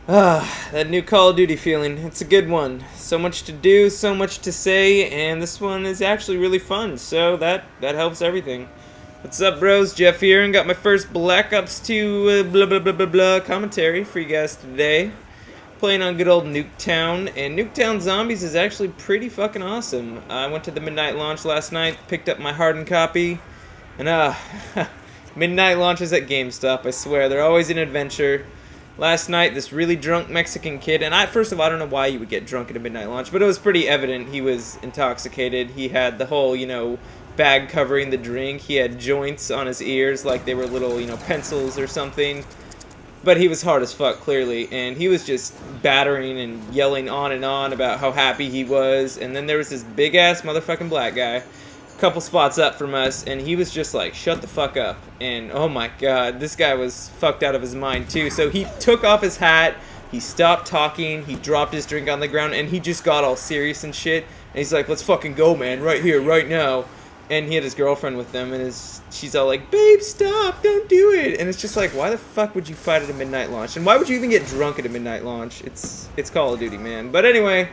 That new Call of Duty feeling. It's a good one. So much to do, so much to say, and this one is actually really fun, so that helps everything. What's up, bros? Jeff here, and got my first Black Ops 2 blah blah blah blah blah commentary for you guys today. Playing on good old NukeTown, and NukeTown Zombies is actually pretty fucking awesome. I went to the midnight launch last night, picked up my hardened copy, and midnight launches at GameStop, I swear, they're always an adventure. Last night, this really drunk Mexican kid, and first of all, I don't know why you would get drunk at a midnight launch, but it was pretty evident he was intoxicated. He had the whole, bag covering the drink. He had joints on his ears like they were little, pencils or something. But he was hard as fuck, clearly, and he was just battering and yelling on and on about how happy he was, and then there was this big-ass motherfucking black guy couple spots up from us, and he was just like, shut the fuck up. And oh my god, this guy was fucked out of his mind too. So he took off his hat, he stopped talking, he dropped his drink on the ground, and he just got all serious and shit. And he's like, let's fucking go, man, right here, right now. And he had his girlfriend with him, and she's all like, babe, stop, don't do it. And it's just like, why the fuck would you fight at a midnight launch? And why would you even get drunk at a midnight launch? It's Call of Duty, man. But anyway,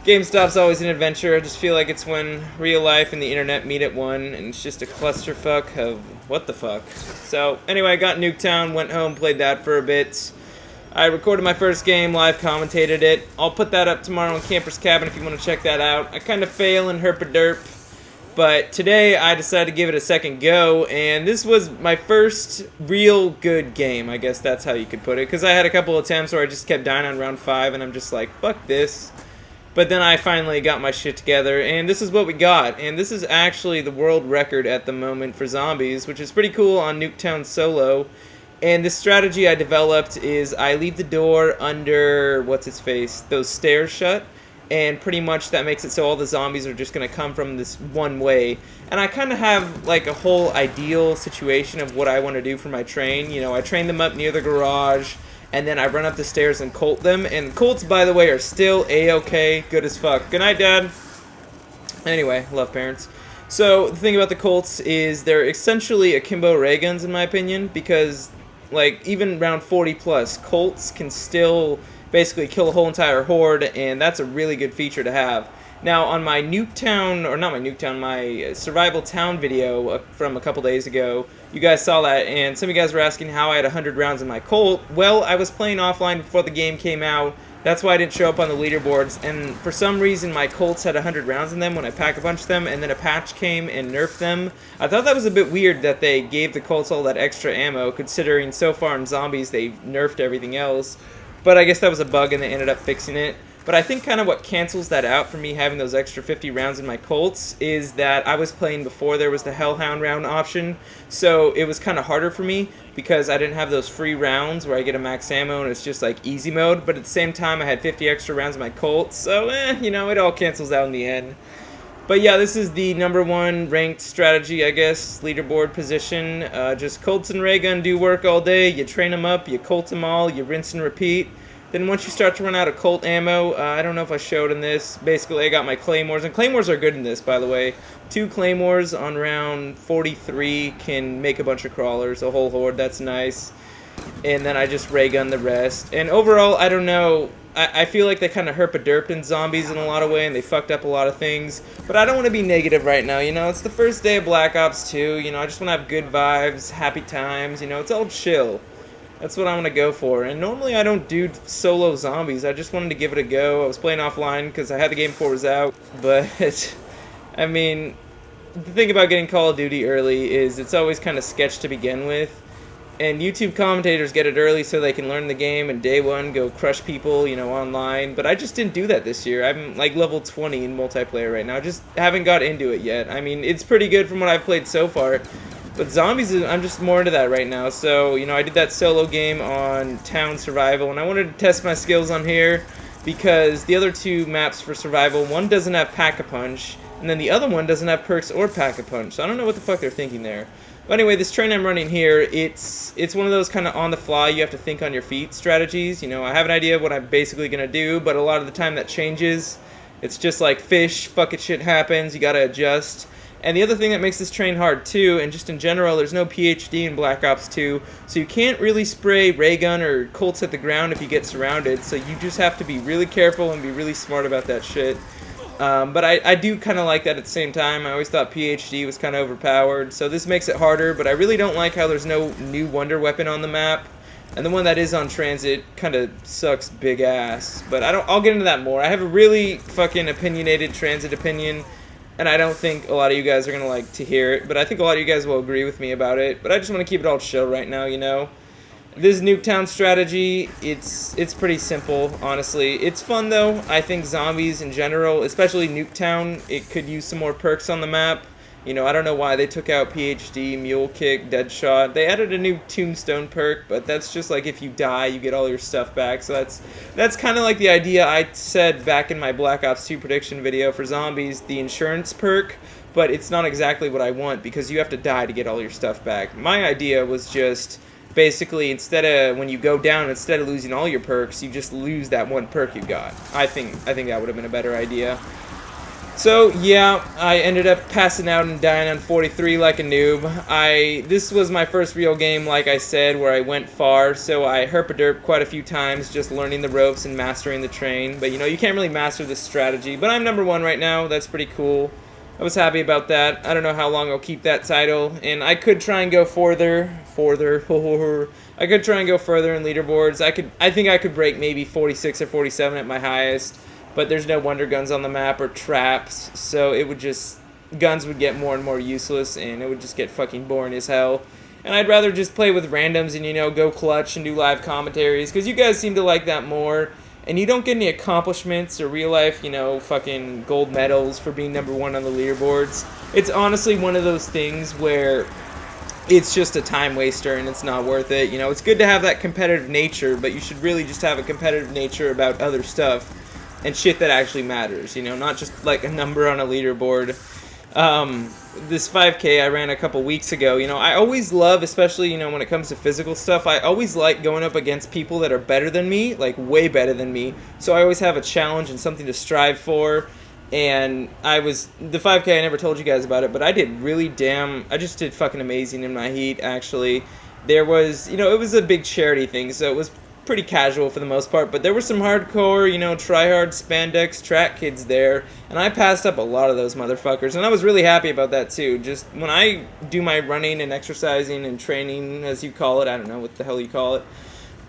GameStop's always an adventure. I just feel like it's when real life and the internet meet at one, and it's just a clusterfuck of what the fuck. So, anyway, I got NukeTown, went home, played that for a bit. I recorded my first game, live commentated it. I'll put that up tomorrow on Camper's Cabin if you want to check that out. I kind of fail in herp-a-derp, but today I decided to give it a second go, and this was my first real good game, I guess that's how you could put it, because I had a couple attempts where I just kept dying on round 5, and I'm just like, fuck this. But then I finally got my shit together, and this is what we got. And this is actually the world record at the moment for zombies, which is pretty cool on NukeTown Solo. And this strategy I developed is I leave the door under, what's-its-face, those stairs shut, and pretty much that makes it so all the zombies are just going to come from this one way. And I kind of have like a whole ideal situation of what I want to do for my train. I train them up near the garage, and then I run up the stairs and colt them. And colts, by the way, are still A-okay, good as fuck. Good night, Dad. Anyway, love parents. So, the thing about the colts is they're essentially akimbo ray guns, in my opinion, because, like, even round 40 plus, colts can still basically kill a whole entire horde, and that's a really good feature to have. Now, on my NukeTown, or not my NukeTown, my Survival Town video from a couple days ago, you guys saw that, and some of you guys were asking how I had 100 rounds in my Colt. Well, I was playing offline before the game came out. That's why I didn't show up on the leaderboards, and for some reason my Colts had 100 rounds in them when I pack-a-punched them, and then a patch came and nerfed them. I thought that was a bit weird that they gave the Colts all that extra ammo, considering so far in Zombies they've nerfed everything else. But I guess that was a bug and they ended up fixing it. But I think kind of what cancels that out for me having those extra 50 rounds in my Colts is that I was playing before there was the Hellhound round option, so it was kind of harder for me because I didn't have those free rounds where I get a max ammo and it's just like easy mode, but at the same time I had 50 extra rounds in my Colts, so it all cancels out in the end. But yeah, this is the #1 ranked strategy, I guess, leaderboard position. Just Colts and ray gun do work all day. You train them up, you Colt them all, you rinse and repeat. Then once you start to run out of Colt ammo, I don't know if I showed in this, basically I got my Claymores, and Claymores are good in this, by the way. 2 Claymores on round 43 can make a bunch of crawlers, a whole horde, that's nice. And then I just ray gun the rest. And overall, I don't know, I feel like they kind of herp-a-derped in Zombies in a lot of ways, and they fucked up a lot of things. But I don't want to be negative right now, it's the first day of Black Ops 2, I just want to have good vibes, happy times, it's all chill. That's what I want to go for. And normally I don't do solo zombies. I just wanted to give it a go. I was playing offline because I had the game before it was out. But, I mean, the thing about getting Call of Duty early is it's always kind of sketch to begin with. And YouTube commentators get it early so they can learn the game and day one go crush people, online. But I just didn't do that this year. I'm like level 20 in multiplayer right now. I just haven't got into it yet. I mean, it's pretty good from what I've played so far. But Zombies, I'm just more into that right now. So, I did that solo game on Town Survival, and I wanted to test my skills on here because the other 2 maps for Survival, one doesn't have Pack-a-Punch, and then the other one doesn't have perks or Pack-a-Punch. So I don't know what the fuck they're thinking there. But anyway, this train I'm running here, it's one of those kind of on-the-fly, you have to think on your feet strategies. I have an idea of what I'm basically going to do, but a lot of the time that changes. It's just like fish, fuck it, shit happens, you gotta adjust. And the other thing that makes this train hard too, and just in general, there's no PhD in Black Ops 2, so you can't really spray ray gun or Colts at the ground if you get surrounded, so you just have to be really careful and be really smart about that shit. But I do kind of like that at the same time. I always thought PhD was kind of overpowered, so this makes it harder, but I really don't like how there's no new wonder weapon on the map. And the one that is on transit kind of sucks big ass. But I'll get into that more. I have a really fucking opinionated transit opinion, and I don't think a lot of you guys are going to like to hear it, but I think a lot of you guys will agree with me about it. But I just want to keep it all chill right now, you know. This NukeTown strategy, it's pretty simple, honestly. It's fun though. I think zombies in general, especially NukeTown, it could use some more perks on the map. You know, I don't know why they took out PhD, Mule Kick, Deadshot. They added a new Tombstone perk, but that's just like if you die, you get all your stuff back. So that's kind of like the idea I said back in my Black Ops 2 prediction video for zombies, the insurance perk, but it's not exactly what I want because you have to die to get all your stuff back. My idea was just basically instead of when you go down, instead of losing all your perks, you just lose that one perk you got. I think that would have been a better idea. So yeah, I ended up passing out and dying on 43 like a noob. This was my first real game, like I said, where I went far, so I herp-a-derp quite a few times, just learning the ropes and mastering the train. But you know, you can't really master this strategy. But I'm number 1 right now, that's pretty cool. I was happy about that. I don't know how long I'll keep that title, and I could try and go further. I could try and go further in leaderboards. I think I could break maybe 46 or 47 at my highest. But there's no wonder guns on the map or traps, so guns would get more and more useless, and it would just get fucking boring as hell. And I'd rather just play with randoms and, you know, go clutch and do live commentaries, because you guys seem to like that more, and you don't get any accomplishments or real life, you know, fucking gold medals for being number 1 on the leaderboards. It's honestly one of those things where it's just a time waster and it's not worth it. You know, it's good to have that competitive nature, but you should really just have a competitive nature about other stuff. And shit that actually matters, you know, not just like a number on a leaderboard. This 5K I ran a couple weeks ago, you know, I always love, especially, you know, when it comes to physical stuff, I always like going up against people that are better than me, like way better than me. So I always have a challenge and something to strive for. And the 5K, I never told you guys about it, but I just did fucking amazing in my heat, actually. There was, you know, it was a big charity thing, so it was pretty casual for the most part, but there were some hardcore, you know, try-hard spandex track kids there, and I passed up a lot of those motherfuckers, and I was really happy about that too. Just when I do my running and exercising and training, as you call it, I don't know what the hell you call it,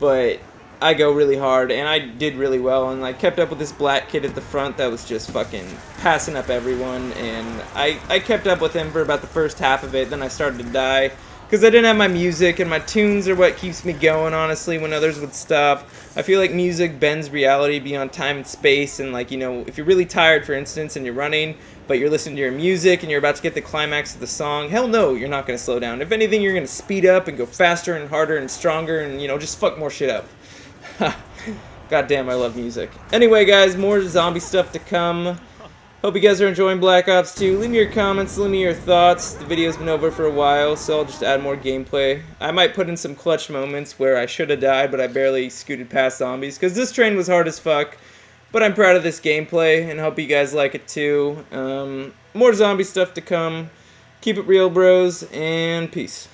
but I go really hard, and I did really well, and I kept up with this black kid at the front that was just fucking passing up everyone, and I kept up with him for about the first half of it, then I started to die. Because I didn't have my music, and my tunes are what keeps me going, honestly, when others would stop. I feel like music bends reality beyond time and space, and, like, you know, if you're really tired, for instance, and you're running, but you're listening to your music, and you're about to get the climax of the song, hell no, you're not going to slow down. If anything, you're going to speed up and go faster and harder and stronger and, you know, just fuck more shit up. God damn, I love music. Anyway, guys, more zombie stuff to come. Hope you guys are enjoying Black Ops 2. Leave me your comments, leave me your thoughts. The video's been over for a while, so I'll just add more gameplay. I might put in some clutch moments where I should have died, but I barely scooted past zombies, because this train was hard as fuck. But I'm proud of this gameplay, and hope you guys like it too. More zombie stuff to come. Keep it real, bros, and peace.